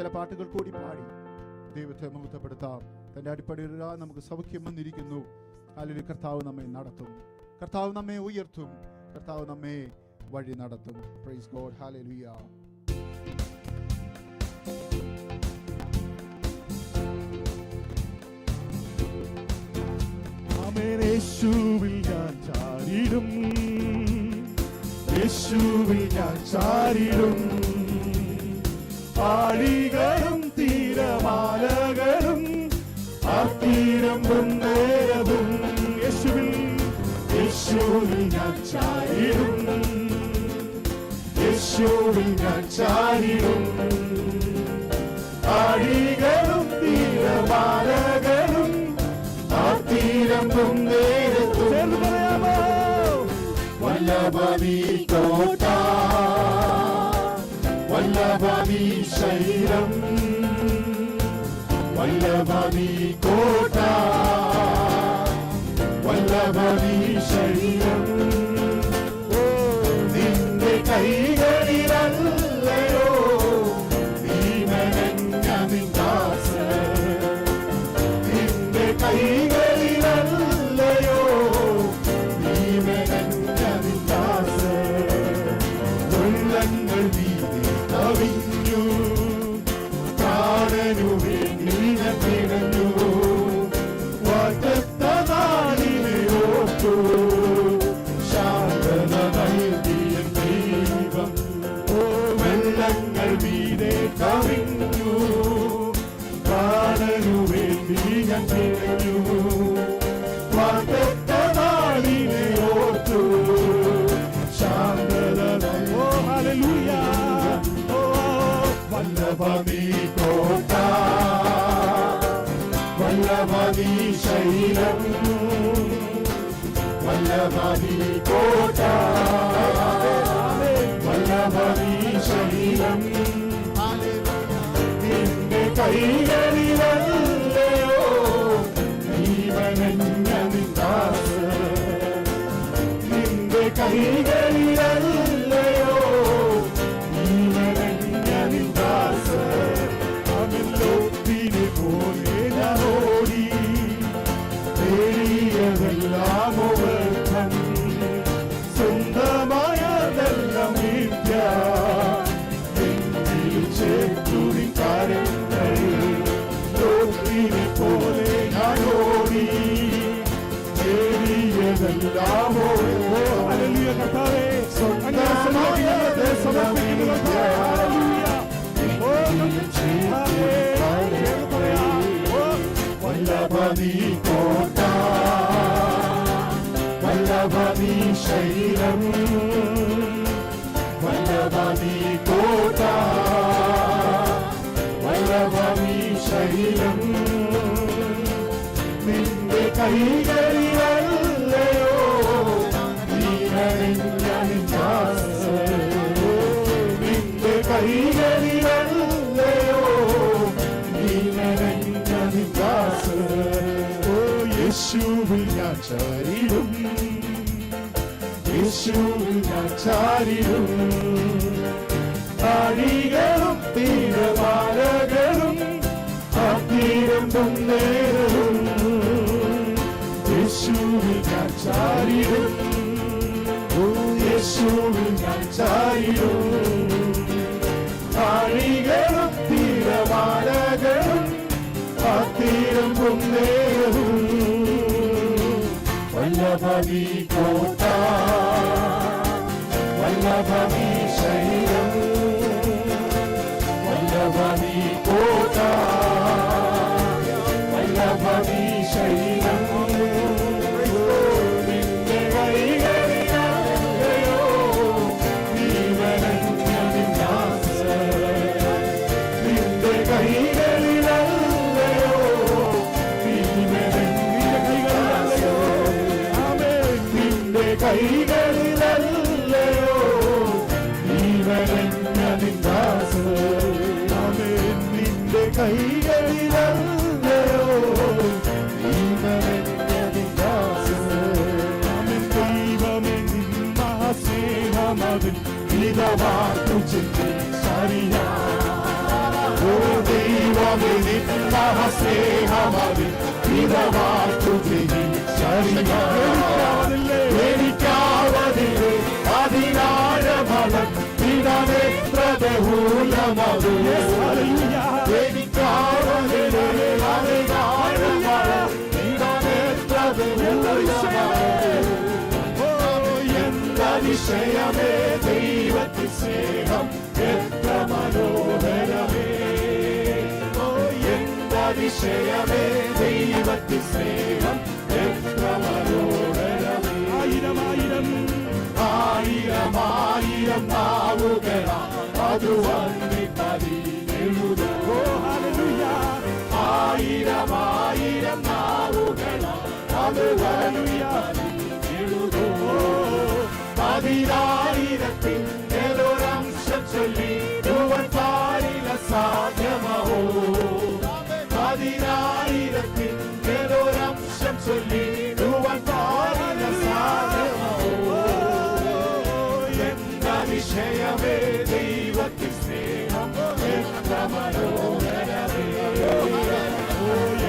ചില പാട്ടുകൾ കൂടി പാടി ദൈവത്തെ മഹത്വപ്പെടുത്താം. തൻ്റെ അടിപ്പടിയിൽ നമുക്ക് സൗഖ്യം വന്നിരിക്കുന്നു. അല്ലെങ്കിൽ കർത്താവ് നമ്മെ നടത്തും, കർത്താവ് നമ്മെ ഉയർത്തും, കർത്താവ് നമ്മെ വഴി നടത്തും. Praise God. ഹല്ലേലൂയ. യേശുവിൽ ഞാൻ ചാരിടും, യേശുവിൽ ഞാൻ ചാരിടും. ആഴികളും തീരമാലകളും ആർത്തിരമ്പും നേരവും യേശുവിൽ, യേശുവിൽ ഞാൻ ചാരിടും, യേശുവിൽ ഞാൻ ചാരിടും. ആഴികളും തീരമാലകളും ആർത്തിരമ്പും നേരത്തും വല്ലഭനീ കോട്ട, വല്ലഭനീ ശൈലം, വല്ലഭനീ കോട്ട, വല്ലഭനീ ശൈലം. നിന്റെ കൈകളിലല്ലയോ നീ മെനഞ്ഞ നിൻ ദാസൻ, നിന്റെ കൈകളിലല്ലയോ നീ മെനഞ്ഞ നിൻ ദാസൻ. ഉള്ളങ്ങൾ നീതി കവിഞ്ഞു, പ്രാണനു വേണ്ടി ഞാൻ തിരഞ്ഞു. വാഗ്ദത്ത നാളിനെ ഓർത്തു ശാന്തത നൽകിയ ദൈവം. വെള്ളങ്ങൾ മീതെ കവിഞ്ഞു, പ്രാണനു വേണ്ടി ഞാൻ തിരഞ്ഞു. വാഗ്ദത്ത നാളിനെ ഓർത്തു ശാന്തത. ഓ ഹല്ലേലൂയ. ഓ വല്ലഭനീ കോട്ട, വല്ലഭനീ ശൈലം, വല്ലഭനീ കോട്ട, വല്ലഭനീ ശൈലം. നിന്റെ കൈകളിലല്ലയോ നീ മെനഞ്ഞ നിൻ ദാസൻ, നിന്റെ കൈകളിലല്ലയോ നീ മെനഞ്ഞ നിൻ ദാസൻ. അമിലോത്തിനെ പോലെ ഞാൻ ഓടി, തേടിയതെല്ലാം വ്യർത്ഥം, സ്വന്തമായതെല്ലാം മിഥ്യ. എങ്കിലും ചേർത്തു നിൻ കാര്യങ്ങൾ, ലോത്തിനെ പോലെ ഞാൻ ഓടി, തേടിയതെല്ലാം ഹല്ലേലൂയ. കർത്താവേ സ്വന്തമായതെല്ലാം മിഥ്യ. വല്ലഭനീ കോട്ട, വല്ലഭനീ ശൈലം, വല്ലഭനീ കോട്ട, വല്ലഭനീ ശൈലം. നിന്റെ കൈകളിലല്ലയോ നീ മെനഞ്ഞ നിൻ ദാസൻ, നിന്റെ കൈകളിലല്ലയോ നീ മെനഞ്ഞ നിൻ ദാസൻ. ഓ യേശുവിൽ ഞാൻ ചാരിടും, യേശുവിൽ ഞാൻ ചാരിടും. ആഴികളും തീരമാലകളും ആർത്തിരമ്പും നേരവും യേശുവിൽ ഞാൻ ചാരിടും, ഓ യേശുവിൽ ഞാൻ ചാരിടും. ആഴികളും തീരമാലകളും ആർത്തിരമ്പും നേരവും വല്ലഭനീ കോട്ട, വല്ലഭനീ ശൈലം, വല്ലഭനീ കോട്ട, വല്ലഭനീ ശൈലം. നിന്റെ കൈകളിലല്ലയോ നീ മെനഞ്ഞ നിൻ ദാസൻ, നിന്റെ കൈകളിലല്ലയോ നീ മെനഞ്ഞ കൈകളിലല്ലയോ. ആമേൻ. നിന്റെ കൈകളിലല്ലയോ നീ മെനഞ്ഞ നിൻ ദാസൻ. ആമേൻ. നിന്റെ കൈകളിലല്ലയോ നീ മെനഞ്ഞ നിൻ ദാസൻ. ആമേൻ. ദൈവമേ നിൻ മഹാസ്നേഹമതിൻ ഇതവാർത്തു ചിന്തി ശരിയാ. മഹാസ്നേഹമതി പിതാവാർക്കു എനിക്കാവതില്ലേ അതിനാഴമത് പിതാവേത്ര ബഹുലമത് എനിക്കാവതില്ലേ അതിനാഴമത് പിതാവേത്ര ബഹുലമത് അതിശയമേ ദൈവത്തിൻ സ്നേഹം എത്ര മനോഹരമേ ഓ എന്തതിശയമേ ദൈവത്തിൻ സ്നേഹം എത്ര മനോഹരമേ ആയിരം ആയിരം ആയിരം ആയിരം നാവുകളാ അത് വന്നിപ്പതിനെഴുതോ ഹല്ലേലൂയ ആയിരം ആയിരം നാവുകളാ അത് വന്നിപ്പതിനെഴുതോ പതിനായിരത്തിൽ ഏതൊരംശം ചൊല്ലിടുവാൻ പാടില്ല സാധ്യമോ പതിനായിരത്തിൽ ഏതൊരംശം ചൊല്ലിടുവാൻ പാടില്ല സാധ്യമോ എന്തതിശയമേ ദൈവത്തിൻ സ്നേഹം എത്ര മനോഹരമേ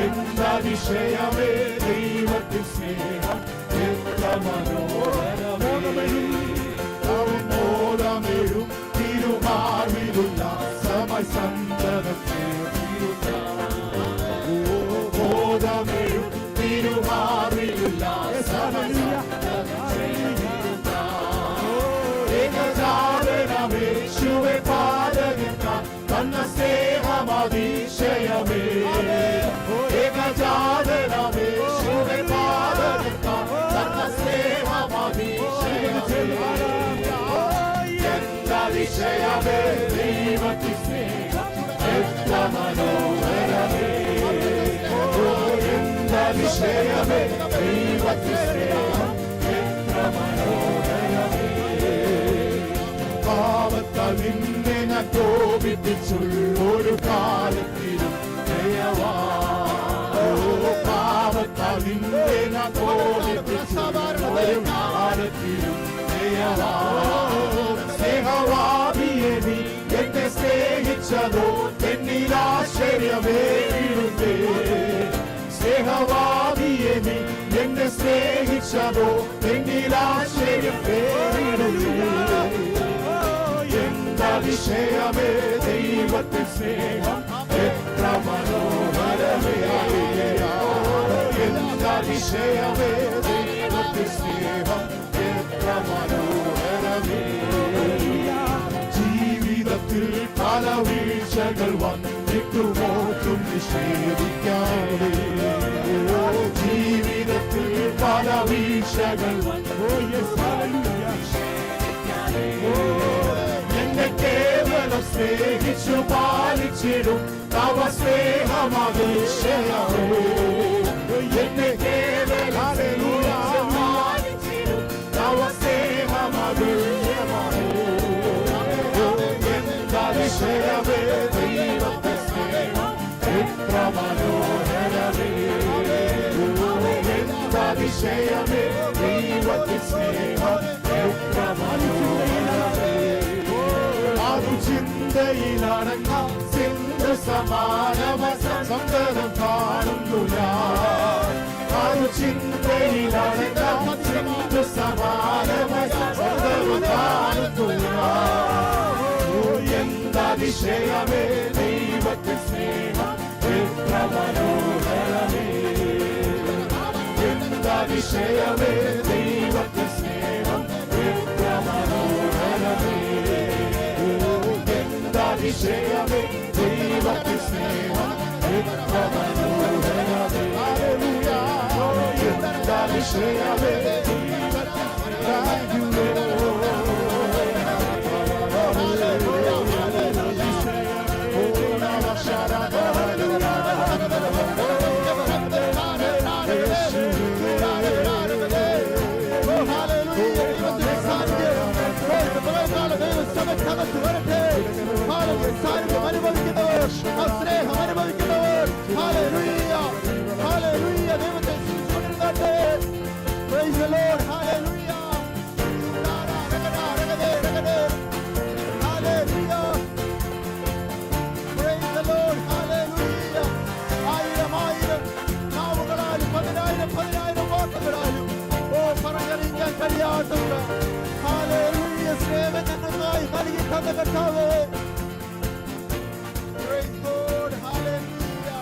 എന്തതിശയമേ ദൈവത്തിൻ സ്നേഹം എത്ര മനോഹരമേ മോദമേഴും തിരുമാറിലുള്ള സമസന്തനത്തെ മോദമേഴും തിരുമാറിലുള്ള ഏകജാതനമേശുവെ പാദകിക്കാൻ തന്ന സ്നേഹമതിശയമേ ഏകജാതനമേശുവെ പാദകിക്കാൻ തന്ന സ്നേഹമതിശയമേ അതിശയമേ ദൈവത്തിൻ സ്നേഹം എത്ര മനോഹരമേ എന്തതിശയമേ ദൈവത്തിൻ സ്നേഹം എത്ര മനോഹരമേ പാപത്താൽ നിന്നെ ഞാൻ കോപിപ്പിച്ചുള്ളൊരു കാലത്തിലും ദയവാ പാപത്താൽ നിന്നെ ഞാൻ കോപിപ്പിച്ചുള്ളൊരു കാലത്തിലും ദയവാ സ്നേഹവാദിയെ നീ എന്നെ സ്നേഹിച്ചതോ എന്നിലാശ്ചര്യമേറിടുന്നേ സ്നേഹവാദിയെ നീ എന്നെ സ്നേഹിച്ചതോ എന്നിലാശ്ചര്യമേറിടുന്നേ എന്തതിശയമേ ദൈവത്തിൻ സ്നേഹം എത്ര മനോഹരമേ എന്തതിശയമേ ദൈവത്തിൻ സ്നേഹം എത്ര മനോഹരമേ ജീവിതത്തിൽ പല വീഴ്ചകൾ വന്നിട്ടുമോട്ടും നിഷേധിക്കാതെ ജീവിതത്തിൽ പല വീഴ്ചകൾ എന്നെ കേവലം സ്നേഹിച്ചു പാലിച്ചിടും തവ സ്നേഹമതിശയമേ എന്നെ കേവലം പാലിച്ചിടും തവ സ്നേഹമതിശയമേ അതിശയമേ ദൈവത്തിൻ സ്നേഹം എത്ര മനോഹരമേ എന്തതിശയമേ ദൈവത്തിൻ സ്നേഹം എത്ര മനോഹരമേ അതു ചിന്തയിലടങ്ങാം സിന്ധു സമാനമ സങ്കടം കാണുന്നു ഞാൻ അതു ചിന്തയിലടങ്ങാം സിന്ധു സമാനമ സങ്കടം കാണുന്നു ഞാൻ എന്തതിശയമേ ദൈവത്തിൻ സ്നേഹം എത്ര മനോഹരമേ എന്തതിശയമേ ദൈവത്തിൻ സ്നേഹം എത്ര മനോഹരമേ എന്തതിശയമേ ദൈവത്തിൻ സ്നേഹം എത്ര മനോഹരമേ എന്തതിശയമേ Praise the Lord, hallelujah. Hallelujah. Praise the Lord, hallelujah. തന്ന കർത്താവേ. Praise God. Hallelujah.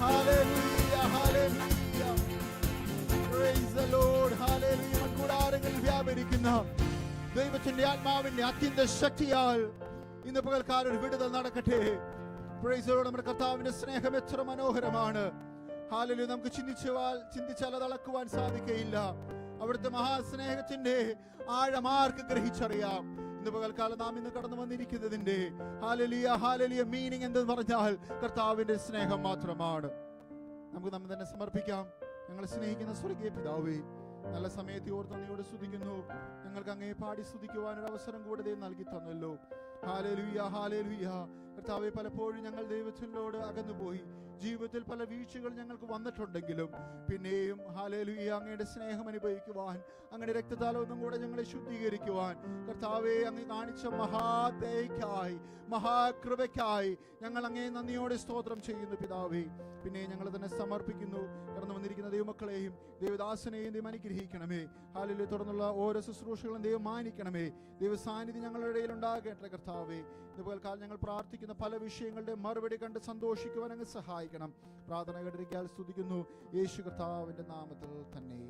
Hallelujah. Hallelujah. Praise the Lord. Hallelujah. കൂടാരങ്ങളിൽ വ്യാപരിക്കുന്ന ദൈവത്തിന്റെ ആത്മാവിന്റെ അത്യന്ത ശക്തിയാൽ ഇന്ന് പകൽക്കാലം ഒരു വിടുതൽ നടക്കട്ടെ. Praise the Lord. നമ്മുടെ കർത്താവിന്റെ സ്നേഹം എത്ര മനോഹരമാണ്. ഹല്ലേലൂയ. നമുക്ക് ചിന്തിച്ചാൽ അത് അളക്കുവാൻ സാധിക്കയില്ല. അവിടുത്തെ മഹാസ്നേഹത്തിന്റെ ആഴം ആർക്ക് ഗ്രഹിച്ചറിയാം? ഇന്ന് പകൽക്കാലം നാം ഇന്ന് കടന്നു വന്നിരിക്കുന്നതിന്റെ ഹല്ലേലൂയ ഹല്ലേലൂയ മീനിങ് എന്തെന്ന് പറഞ്ഞാൽ കർത്താവിന്റെ സ്നേഹം മാത്രമാണ്. നമുക്ക് നമ്മെ തന്നെ സമർപ്പിക്കാം. ഞങ്ങളെ സ്നേഹിക്കുന്ന സ്വർഗീയ പിതാവേ, നല്ല സമയത്ത് ഓർത്ത് അങ്ങയോട് സ്തുതിക്കുന്നു. ഞങ്ങൾക്ക് അങ്ങയെ പാടി സ്തുതിക്കുവാൻ ഒരു അവസരം കൂടെ നൽകി തന്നല്ലോ. Hallelujah hallelujah. കർത്താവേ, പലപ്പോഴും ഞങ്ങൾ ദൈവത്തിനോട് അകന്നുപോയി. ജീവിതത്തിൽ പല വീഴ്ചകൾ ഞങ്ങൾക്ക് വന്നിട്ടുണ്ടെങ്കിലും പിന്നെയും ഹല്ലേലൂയ അങ്ങയുടെ സ്നേഹം അനുഭവിക്കുവാൻ, അങ്ങയുടെ രക്തത്താൽ ഒന്നും കൂടെ ഞങ്ങളെ ശുദ്ധീകരിക്കുവാൻ കർത്താവേ അങ്ങ് കാണിച്ച മഹാദയക്കായി, മഹാകൃപയ്ക്കായി ഞങ്ങൾ അങ്ങയെ നന്ദിയോടെ സ്തോത്രം ചെയ്യുന്നു പിതാവേ. പിന്നെ ഞങ്ങൾ തന്നെ സമർപ്പിക്കുന്നു. കടന്നു വന്നിരിക്കുന്ന ദൈവമക്കളെയും ദൈവദാസനെയും ദൈവം അനുഗ്രഹിക്കണമേ. ഹല്ലേലൂയ. തുടർന്നുള്ള ഓരോ ശുശ്രൂഷകളും ദൈവം മാനിക്കണമേ. ദൈവ സാന്നിധ്യം ഞങ്ങളുടെ ഇടയിൽ ഉണ്ടാകട്ടെ കർത്താവേ. ഇതുപോൽക്കാലം ഞങ്ങൾ പ്രാർത്ഥിക്കുന്ന പല വിഷയങ്ങളുടെ മറുപടി കണ്ട് സന്തോഷിക്കുവാൻ അങ്ങ് സഹായിക്കണം. പ്രാർത്ഥന കേട്ടിരിക്കാൻ സ്തുതിക്കുന്നു യേശു കർത്താവിന്റെ നാമത്തിൽ തന്നെ.